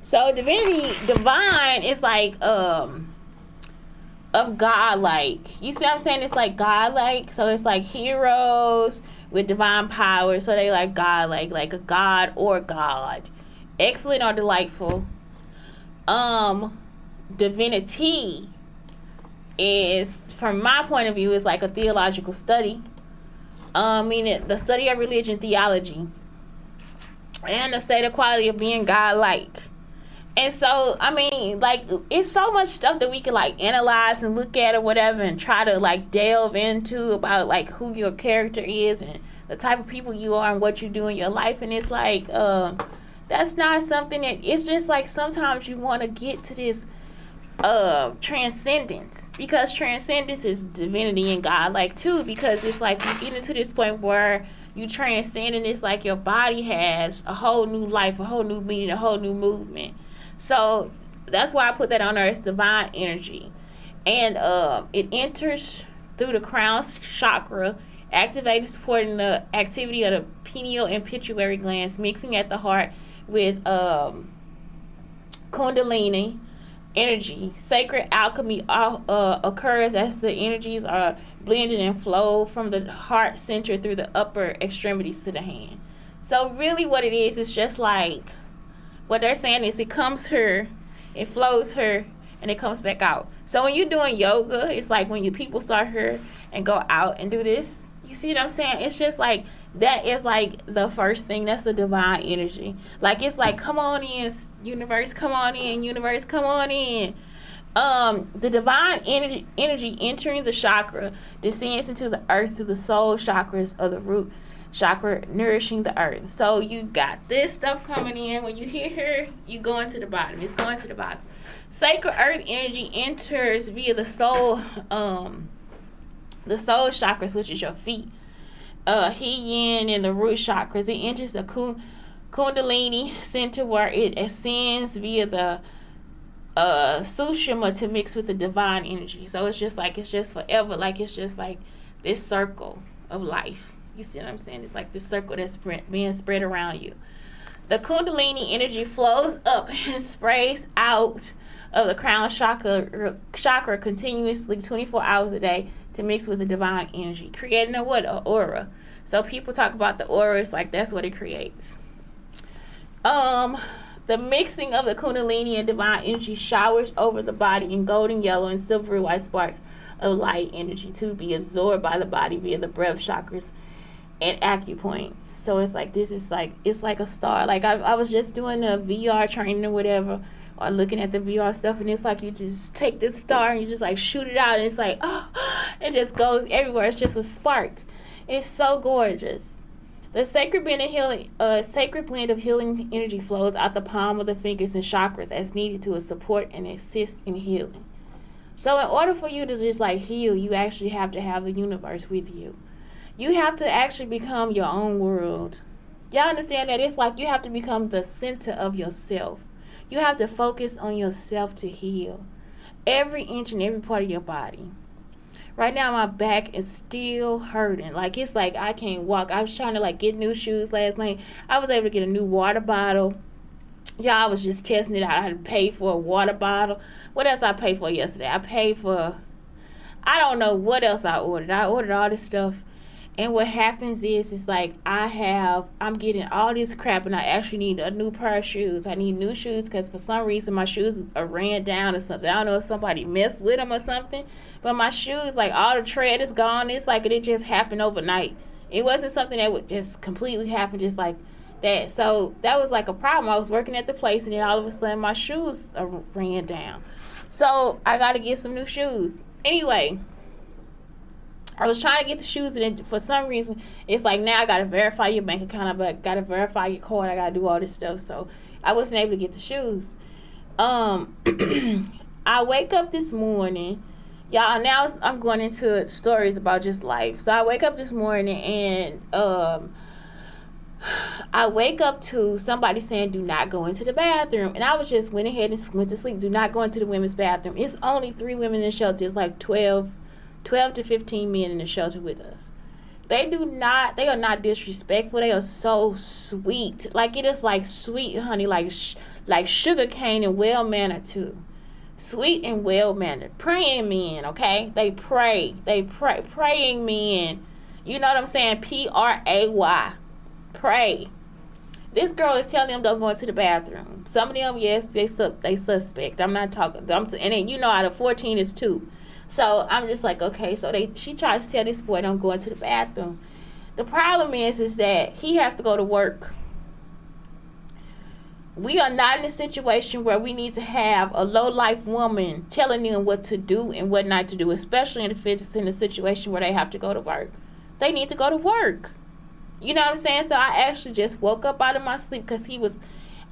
So divinity, divine is like of God, like, you see what I'm saying? It's like God, like, so it's like heroes with divine power, so they like God, like a god or God, excellent or delightful. um Divinity is, from my point of view, is like a theological study, meaning the study of religion, theology, and the state of quality of being God like. And so, I mean, like, it's so much stuff that we can like analyze and look at or whatever, and try to like delve into about like who your character is and the type of people you are and what you do in your life. And it's like, that's not something that, it's just like sometimes you want to get to this transcendence, because transcendence is divinity and God like too, because it's like you get into this point where you transcend, and it's like your body has a whole new life, a whole new meaning, a whole new movement. So that's why I put that on there. It's divine energy, and it enters through the crown chakra, activating, supporting the activity of the pineal and pituitary glands, mixing at the heart with kundalini energy. Sacred alchemy occurs as the energies are blended and flow from the heart center through the upper extremities to the hand. So really what it is just like, what they're saying is, it comes here, it flows here, and it comes back out. So when you're doing yoga, it's like when you people start here and go out and do this. You see what I'm saying? It's just like, that is like the first thing. That's the divine energy. Like, it's like, come on in, universe, come on in, universe, come on in. The divine energy entering the chakra descends into the earth through the soul chakras of the root chakra, nourishing the earth. So you got this stuff coming in. When you hit her, you going to the bottom. It's going to the bottom. Sacred earth energy enters via the soul chakras, which is your feet. He yin and the root chakras. It enters the kundalini center, where it ascends via the sushma to mix with the divine energy. So it's just like, it's just forever. Like, it's just like this circle of life. You see what I'm saying? It's like this circle that's being spread around you. The kundalini energy flows up and sprays out of the crown chakra continuously 24 hours a day to mix with the divine energy, creating a what? An aura. So people talk about the aura. It's like, that's what it creates. The mixing of the kundalini and divine energy showers over the body in golden yellow and silvery white sparks of light energy to be absorbed by the body via the breath chakras and acupoints. So it's like, this is like, it's like a star. Like, I was just doing a VR training or whatever, or looking at the VR stuff, and it's like, you just take this star and you just like shoot it out, and it's like, oh, it just goes everywhere. It's just a spark. It's so gorgeous. The sacred blend of healing energy flows out the palm of the fingers and chakras as needed to support and assist in healing. So in order for you to just like heal, you actually have to have the universe with you. You have to actually become your own world. Y'all understand that? It's like you have to become the center of yourself. You have to focus on yourself to heal every inch and every part of your body. Right now my back is still hurting. Like, it's like I can't walk. I was trying to like get new shoes last night. I was able to get a new water bottle. Y'all, I was just testing it out. I had to pay for a water bottle. What else I paid for yesterday? I paid for, I don't know what else I ordered. I ordered all this stuff. And what happens is, it's like I'm getting all this crap, and I actually need a new pair of shoes. I need new shoes because for some reason my shoes are ran down or something. I don't know if somebody messed with them or something, but my shoes, like, all the tread is gone. It's like it just happened overnight. It wasn't something that would just completely happen just like that. So that was like a problem. I was working at the place, and then all of a sudden my shoes ran down. So I got to get some new shoes. Anyway, I was trying to get the shoes, and then for some reason, it's like, now I gotta verify your bank account, I gotta verify your card, I gotta do all this stuff. So I wasn't able to get the shoes. I wake up this morning, y'all. Now I'm going into stories about just life. So I wake up this morning, and I wake up to somebody saying, do not go into the bathroom. And I was just went ahead and went to sleep. Do not go into the women's bathroom. It's only 3 women in the shelter. It's like 12 to 15 men in the shelter with us. They are not disrespectful. They are so sweet. Like, it is like sweet honey, like sugar cane and well mannered too. Sweet and well mannered. Praying men, okay? They pray. Praying men. You know what I'm saying? Pray. Pray. This girl is telling them don't go into the bathroom. Some of them, yes, they suspect. I'm not talking. And then, you know, out of 14 is 2. So I'm just like, okay. So she tries to tell this boy don't go into the bathroom. The problem is that he has to go to work. We are not in a situation where we need to have a low-life woman telling them what to do and what not to do, especially if it's in a situation where they have to go to work. They need to go to work. You know what I'm saying? So I actually just woke up out of my sleep because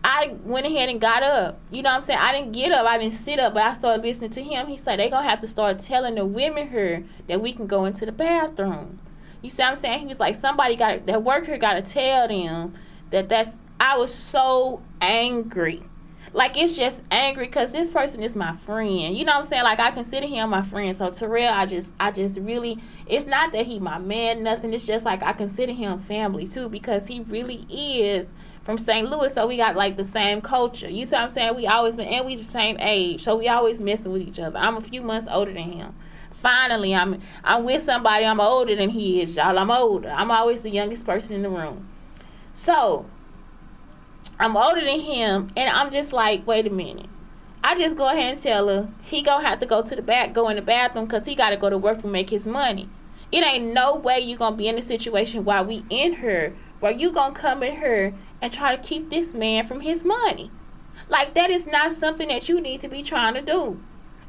I went ahead and got up. You know what I'm saying? I didn't get up. I didn't sit up, but I started listening to him. He said they're going to have to start telling the women here that we can go into the bathroom. You see what I'm saying? He was like, that worker got to tell them that's. I was so angry. Like, it's just angry because this person is my friend. You know what I'm saying? Like, I consider him my friend. So Terrell, I just really, it's not that he my man, nothing. It's just like I consider him family too, because he really is from St. Louis. So we got like the same culture. You see what I'm saying? We always been, and we the same age. So we always messing with each other. I'm a few months older than him. Finally, I'm with somebody I'm older than he is, y'all. I'm older. I'm always the youngest person in the room. So I'm older than him, and I'm just like, wait a minute. I just go ahead and tell her he gonna have to go in the bathroom because he gotta go to work to make his money. It ain't no way you gonna be in a situation while we in here where you gonna come in here and try to keep this man from his money. Like, that is not something that you need to be trying to do.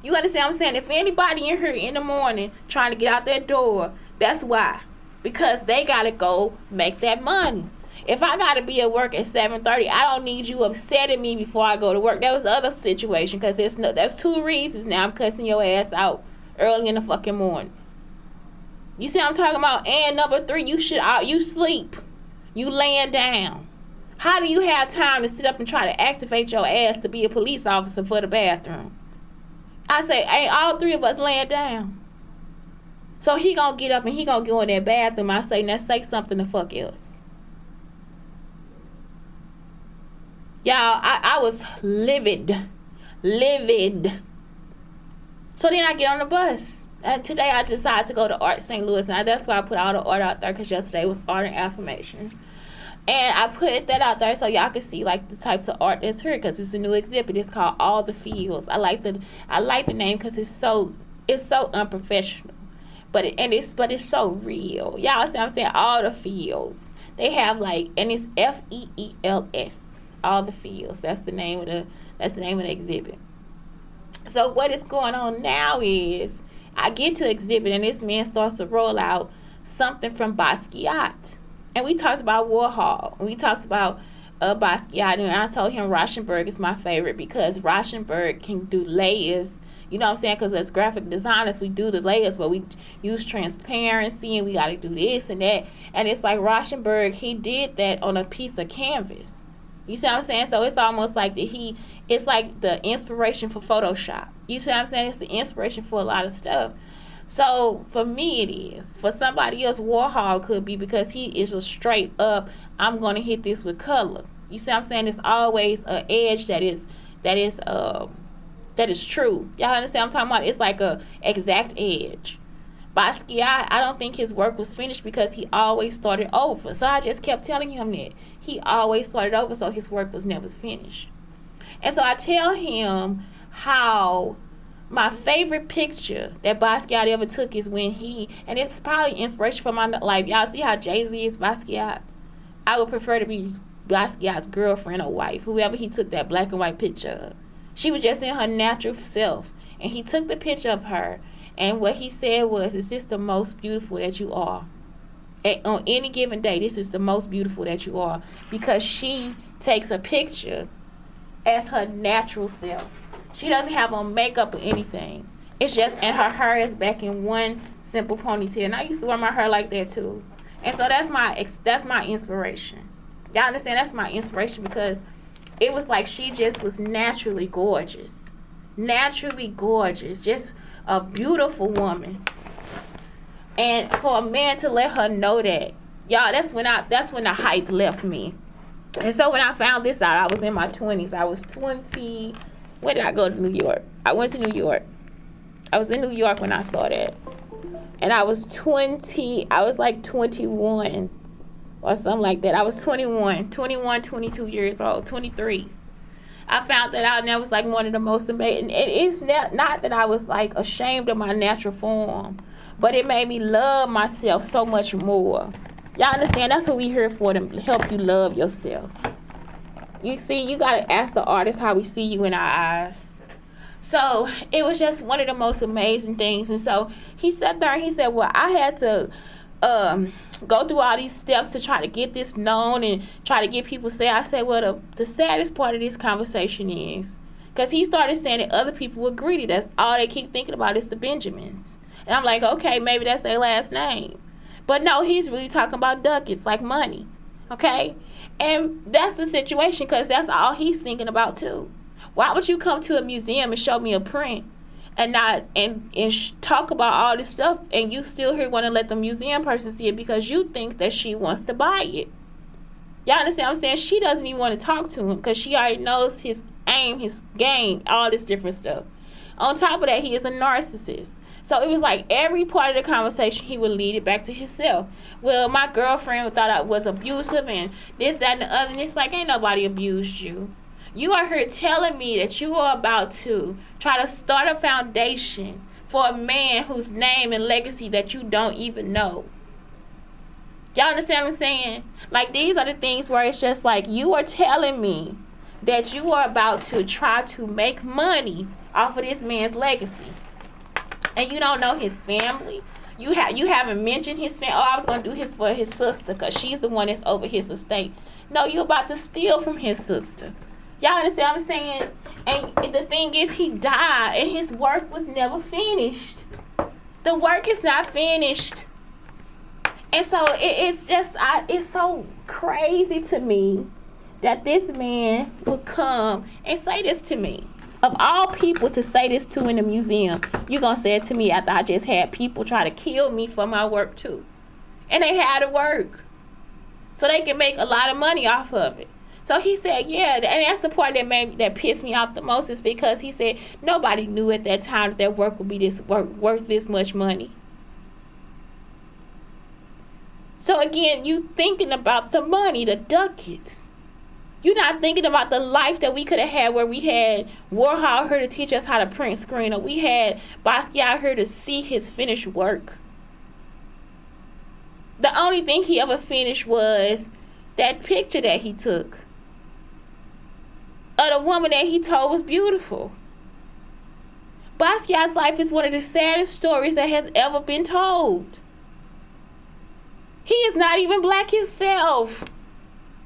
You understand what I'm saying? If anybody in here in the morning trying to get out that door, that's why. Because they gotta go make that money. If I gotta be at work at 7:30, I don't need you upsetting me before I go to work. That was the other situation, because that's 2 reasons now I'm cussing your ass out early in the fucking morning. You see what I'm talking about? And number 3, you sleep. You laying down. How do you have time to sit up and try to activate your ass to be a police officer for the bathroom? I say, ain't all 3 of us laying down? So he gonna get up and he gonna go in that bathroom. I say, now say something the fuck else. Y'all, I was livid. So then I get on the bus. And today I decided to go to Art St. Louis. Now that's why I put all the art out there, because yesterday was art and affirmation. And I put that out there so y'all can see like the types of art that's here, because it's a new exhibit. It's called All the Feels. I like the name because it's so unprofessional. But it's so real. Y'all see what I'm saying? All the Feels. They have and it's FEELS. All the Feels. That's the name of the exhibit. So what is going on now is I get to exhibit and this man starts to roll out something from Basquiat. And we talked about Warhol. And we talked about Basquiat. And I told him Rauschenberg is my favorite because Rauschenberg can do layers. You know what I'm saying? Because as graphic designers, we do the layers, but we use transparency and we got to do this and that. And it's like Rauschenberg, he did that on a piece of canvas. You see what I'm saying? So it's almost like it's like the inspiration for Photoshop. You see what I'm saying? It's the inspiration for a lot of stuff. So for me it is. For somebody else, Warhol could be because he is a straight up, I'm going to hit this with color. You see what I'm saying? It's always an edge that is true. Y'all understand what I'm talking about? It's like a exact edge. Basquiat, I don't think his work was finished because he always started over. So I just kept telling him that. He always started over, so his work was never finished. And so I tell him how my favorite picture that Basquiat ever took is when and it's probably inspiration for my life. Y'all see how Jay-Z is Basquiat? I would prefer to be Basquiat's girlfriend or wife, whoever he took that black and white picture of. She was just in her natural self. And he took the picture of her. And what he said was, is this the most beautiful that you are? On any given day, this is the most beautiful that you are. Because she takes a picture as her natural self. She doesn't have on makeup or anything. It's just, and her hair is back in one simple ponytail. And I used to wear my hair like that too. And so that's my inspiration. Y'all understand? That's my inspiration because it was like she just was naturally gorgeous. Naturally gorgeous. Just a beautiful woman. And for a man to let her know that, y'all, that's when the hype left me. And so when I found this out, I was in my 20s. I was 20. When did I go to New York? I went to New York. I was in New York when I saw that. And I was 20. I was like 21 or something like that. I was 21, 22 years old, 23. I found that out, and that was like one of the most amazing. It's not that I was like ashamed of my natural form, but it made me love myself so much more. Y'all understand? That's what we here for, to help you love yourself. You see, you gotta ask the artist how we see you in our eyes. So it was just one of the most amazing things. And so he sat there and he said, well, I had to go through all these steps to try to get this known and try to get people to say. I said, well, the saddest part of this conversation is, because he started saying that other people were greedy. That's all they keep thinking about is the Benjamins. And I'm like, okay, maybe that's their last name. But no, he's really talking about ducats, like money. Okay? And that's the situation, because that's all he's thinking about too. Why would you come to a museum and show me a print and not talk about all this stuff, and you still here want to let the museum person see it because you think that she wants to buy it? Y'all understand what I'm saying? She doesn't even want to talk to him because she already knows his aim, his game, all this different stuff. On top of that, he is a narcissist. So it was like every part of the conversation, he would lead it back to himself. Well, my girlfriend thought I was abusive and this, that, and the other. And it's like, ain't nobody abused you. You are here telling me that you are about to try to start a foundation for a man whose name and legacy that you don't even know. Y'all understand what I'm saying? Like, these are the things where it's just like, you are telling me that you are about to try to make money off of this man's legacy. And you don't know his family. You haven't mentioned his family. Oh, I was going to do his for his sister because she's the one that's over his estate. No, you're about to steal from his sister. Y'all understand what I'm saying? And the thing is, he died and his work was never finished. The work is not finished. And so it's so crazy to me that this man would come and say this to me. Of all people to say this to in the museum, you're going to say it to me after I just had people try to kill me for my work too. And they had to work so they can make a lot of money off of it. So he said, yeah, and that's the part that pissed me off the most, is because he said nobody knew at that time that their work would be worth this much money. So again, you thinking about the money, the ducats. You're not thinking about the life that we could have had, where we had Warhol here to teach us how to print screen, or we had Basquiat here to see his finished work. The only thing he ever finished was that picture that he took of the woman that he told was beautiful. Basquiat's life is one of the saddest stories that has ever been told. He is not even black himself.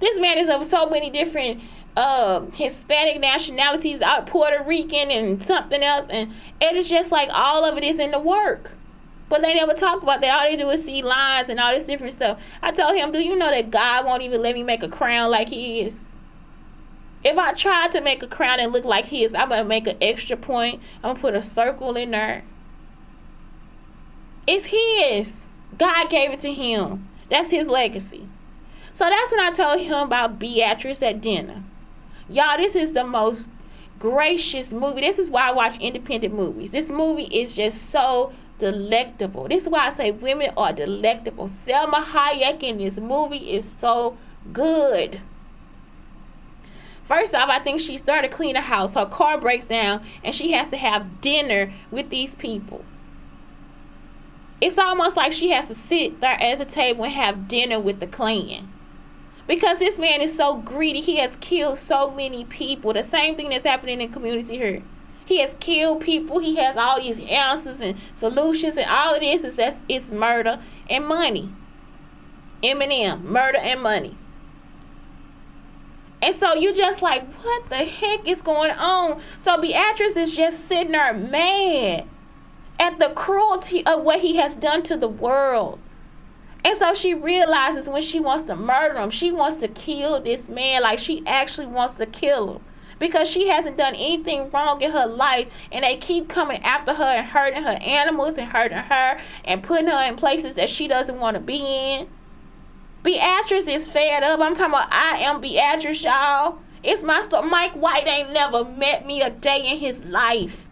This man is of so many different Hispanic nationalities, Puerto Rican and something else, and it is just like all of it is in the work. But they never talk about that. All they do is see lines and all this different stuff. I told him, do you know that God won't even let me make a crown like he is? If I tried to make a crown and look like his, I'm going to make an extra point. I'm going to put a circle in there. It's his. God gave it to him. That's his legacy. So that's when I told him about Beatrice at dinner. Y'all, this is the most gracious movie. This is why I watch independent movies. This movie is just so delectable. This is why I say women are delectable. Selma Hayek in this movie is so good. First off, I think she started to clean the house. Her car breaks down and she has to have dinner with these people. It's almost like she has to sit there at the table and have dinner with the clan. Because this man is so greedy. He has killed so many people. The same thing that's happening in the community here. He has killed people. He has all these answers and solutions. And all of this is murder and money. Eminem, murder and money. And so you just like, what the heck is going on? So Beatrice is just sitting there mad at the cruelty of what he has done to the world. And so she realizes when she wants to murder him, she wants to kill this man, like she actually wants to kill him. because she hasn't done anything wrong in her life, and they keep coming after her and hurting her animals and hurting her and putting her in places that she doesn't want to be in. Beatrice is fed up. I'm talking about I am Beatrice, y'all. It's my story. Mike White ain't never met me a day in his life.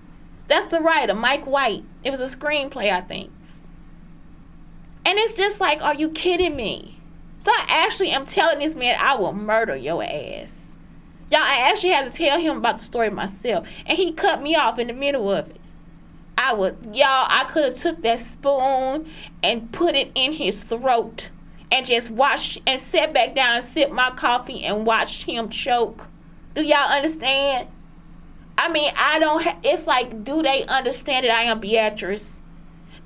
That's the writer, Mike White. It was a screenplay, I think. And it's just like, are you kidding me? So I actually am telling this man, I will murder your ass. Y'all, I actually had to tell him about the story myself. And he cut me off in the middle of it. I could have took that spoon and put it in his throat and just watched and sat back down and sipped my coffee and watched him choke. Do y'all understand? I mean, it's like, do they understand that I am Beatrice?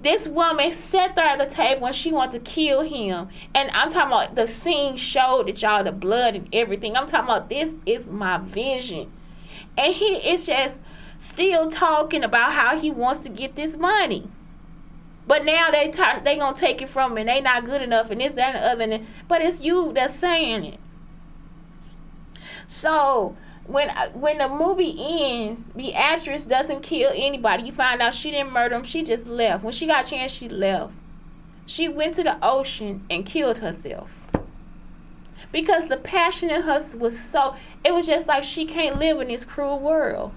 This woman sat there at the table and she wanted to kill him. And I'm talking about the scene showed that, y'all, the blood and everything. I'm talking about this is my vision. And he is just still talking about how he wants to get this money. But now they gonna take it from him and they not good enough and this, that, and the other. But it's you that's saying it. So when the movie ends, Beatrice doesn't kill anybody. You find out she didn't murder him. She just left. When she got a chance, she left. She went to the ocean and killed herself. Because the passion in her was so, it was just like she can't live in this cruel world.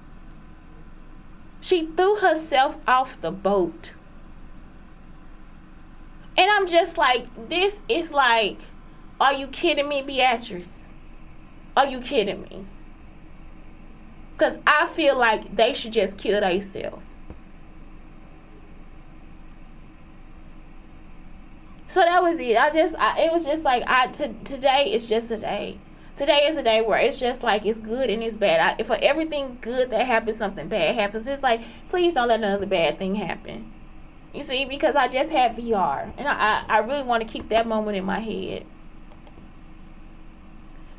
She threw herself off the boat. And I'm just like, this is like, are you kidding me, Beatrice? Are you kidding me? Because I feel like they should just kill themselves. So that was it. It was just like, today is just a day. Today is a day where it's just like, it's good and it's bad. For everything good that happens, something bad happens. It's like, please don't let another bad thing happen. You see, because I just had VR. And I really want to keep that moment in my head.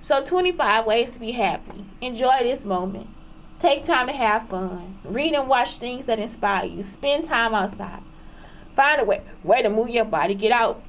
So 25 ways to be happy. Enjoy this moment. Take time to have fun. Read and watch things that inspire you. Spend time outside. Find a way to move your body. Get out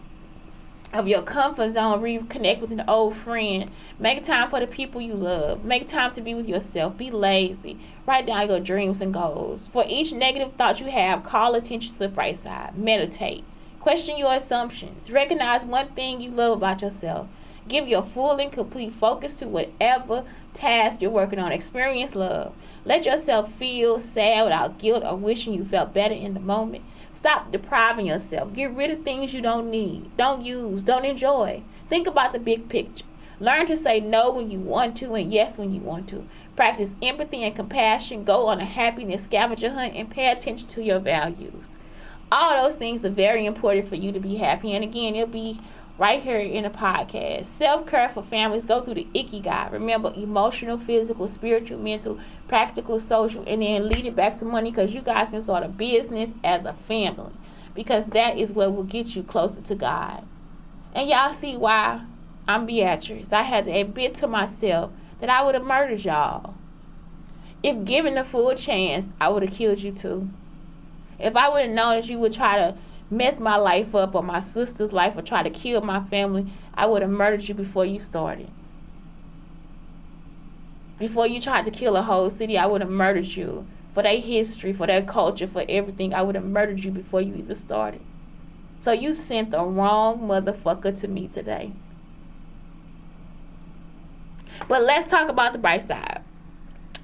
of your comfort zone. Reconnect with an old friend. Make time for the people you love. Make time to be with yourself. Be lazy. Write down your dreams and goals. For each negative thought you have, call attention to the bright side. Meditate. Question your assumptions. Recognize one thing you love about yourself. Give your full and complete focus to whatever task you're working on. Experience love. Let yourself feel sad without guilt or wishing you felt better in the moment. Stop depriving yourself. Get rid of things you don't need, don't use, don't enjoy. Think about the big picture. Learn to say no when you want to and yes when you want to. Practice empathy and compassion. Go on a happiness scavenger hunt and pay attention to your values. All those things are very important for you to be happy. And again, it'll be right here in the podcast. Self-care for families. Go through the Ikigai. Remember, emotional, physical, spiritual, mental, practical, social, and then lead it back to money, because you guys can start a business as a family, because that is what will get you closer to God. And y'all see why I'm Beatrice. I had to admit to myself that I would have murdered y'all. If given the full chance, I would have killed you too. If I would have known that you would try to mess my life up or my sister's life or try to kill my family, I would have murdered you before you started. Before you tried to kill a whole city, I would have murdered you. For their history, for their culture, for everything, I would have murdered you before you even started. So you sent the wrong motherfucker to me today. But let's talk about the bright side.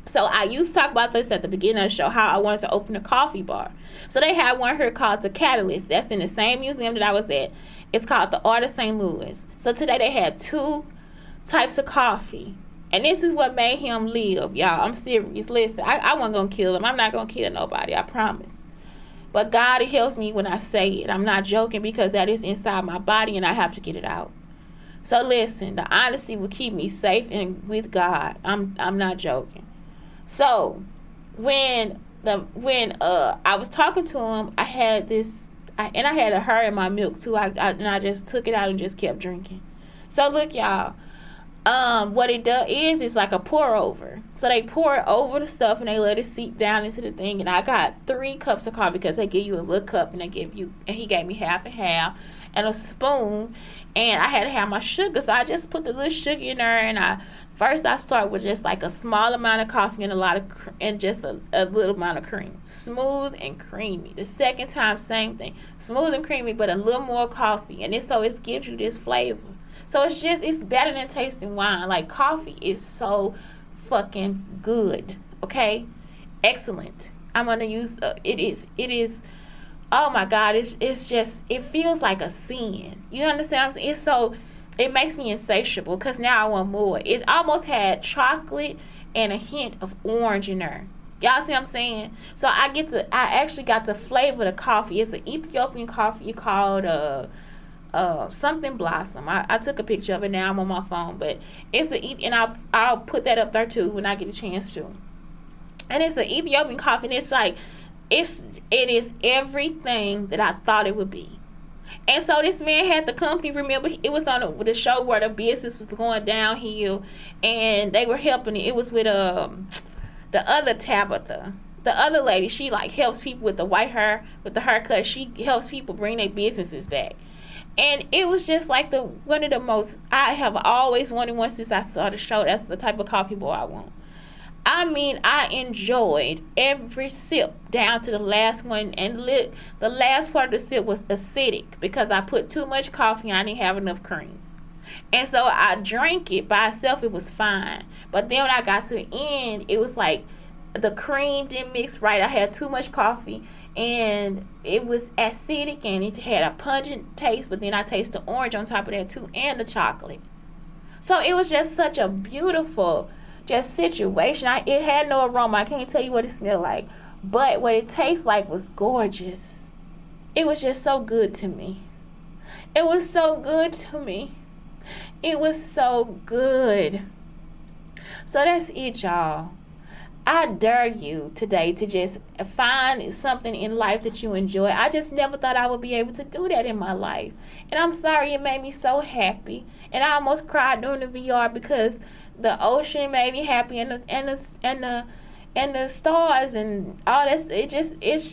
So I used to talk about this at the beginning of the show, how I wanted to open a coffee bar. So they had one here called The Catalyst. That's in the same museum that I was at. It's called the Art of St. Louis. So today they had 2 types of coffee. And this is what made him live, y'all. I'm serious. Listen, I wasn't going to kill him. I'm not going to kill nobody, I promise. But God helps me when I say it. I'm not joking, because that is inside my body and I have to get it out. So listen, the honesty will keep me safe and with God. I'm not joking. So when I was talking to him, I had I had a hair in my milk too. And I just took it out and just kept drinking. So look, y'all. What it does is it's like a pour over. So they pour it over the stuff and they let it seep down into the thing. And I got 3 cups of coffee, because they give you a little cup and he gave me half and half and a spoon. And I had to have my sugar, so I just put the little sugar in there and I First, I start with just like a small amount of coffee and and just a little amount of cream, smooth and creamy. The second time, same thing, smooth and creamy, but a little more coffee, and it gives you this flavor. So it's better than tasting wine. Like, coffee is so fucking good. Okay, excellent. I'm gonna use it is. Oh my God, it's just, it feels like a sin. You understand what I'm saying? It makes me insatiable because now I want more. It almost had chocolate and a hint of orange in there. Y'all see what I'm saying? So I actually got to flavor the coffee. It's an Ethiopian coffee called something blossom. I took a picture of it. Now I'm on my phone, but and I'll put that up there too when I get a chance to. And it's an Ethiopian coffee, and it's like, it is everything that I thought it would be. And so this man had the company. Remember, it was on the show where the business was going downhill, and they were helping it. It was with the other Tabitha, the other lady. She like helps people with the white hair, with the haircut. She helps people bring their businesses back. And it was just like one of the most, I have always wanted one since I saw the show. That's the type of coffee boy I want. I mean, I enjoyed every sip down to the last one, and the last part of the sip was acidic because I put too much coffee and I didn't have enough cream. And so I drank it by itself, it was fine. But then when I got to the end, it was like the cream didn't mix right. I had too much coffee, and it was acidic, and it had a pungent taste, but then I tasted the orange on top of that too, and the chocolate. So it was just such a beautiful just situation. It had no aroma. I can't tell you what it smelled like, but what it tastes like was gorgeous. It was just so good to me. It was so good to me. It was so good. So that's it, y'all. I dare you today to just find something in life that you enjoy. I just never thought I would be able to do that in my life. And I'm sorry, it made me so happy. And I almost cried during the VR because the ocean made me happy, and the stars and all that. It's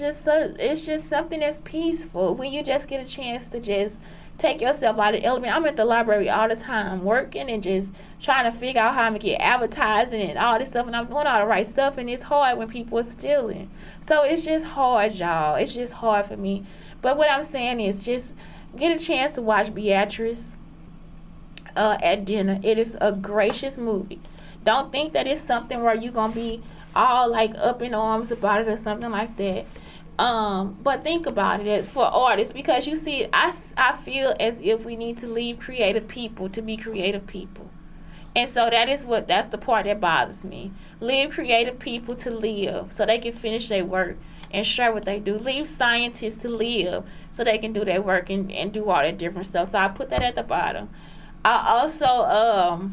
just something that's peaceful when you just get a chance to just take yourself out of the element. I'm at the library all the time working and just trying to figure out how I'm gonna get advertising and all this stuff, and I'm doing all the right stuff, and it's hard when people are stealing. So it's just hard, y'all. It's just hard for me. But what I'm saying is, just get a chance to watch Beatrice at dinner. It is a gracious movie. Don't think that it's something where you're gonna be all like up in arms about it or something like that. But think about it as for artists, because you see, I feel as if we need to leave creative people to be creative people. And so that's the part that bothers me. Leave creative people to live so they can finish their work and share what they do. Leave scientists to live so they can do their work and do all that different stuff. So I put that at the bottom. I also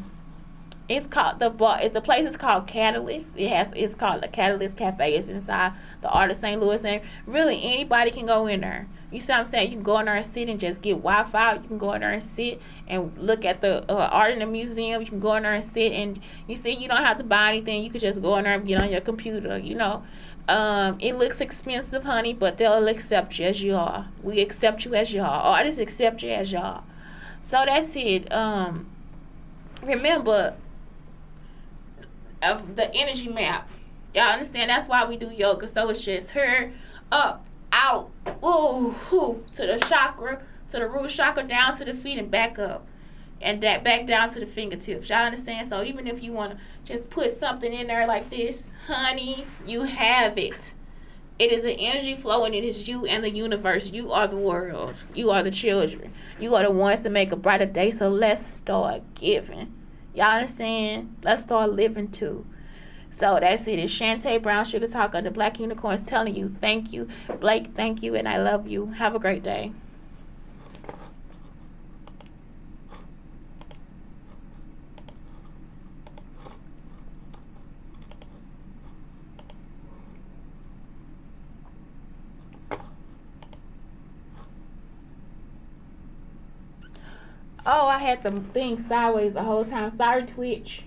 it's called the place is called Catalyst. It's called the Catalyst Cafe. It's inside the Art of St. Louis, and really anybody can go in there. You see what I'm saying? You can go in there and sit and just get Wi-Fi. You can go in there and sit and look at the art in the museum. You can go in there and sit, and you see, you don't have to buy anything. You can just go in there and get on your computer. It looks expensive, honey, but they'll accept you as you are. We accept you as you are. Artists accept you as you are. So that's it. Remember of the energy map. Y'all understand? That's why we do yoga. So it's just her, up, out, ooh, to the chakra, to the root chakra, down to the feet and back up. And that back down to the fingertips. Y'all understand? So even if you want to just put something in there like this, honey, you have it. It is an energy flow, and it is you and the universe. You are the world. You are the children. You are the ones to make a brighter day. So let's start giving. Y'all understand? Let's start living too. So that's it. It's Shantae Brown, Sugar Talker, the Black Unicorns, telling you thank you. Blake, thank you, and I love you. Have a great day. Oh, I had the thing sideways the whole time. Sorry, Twitch.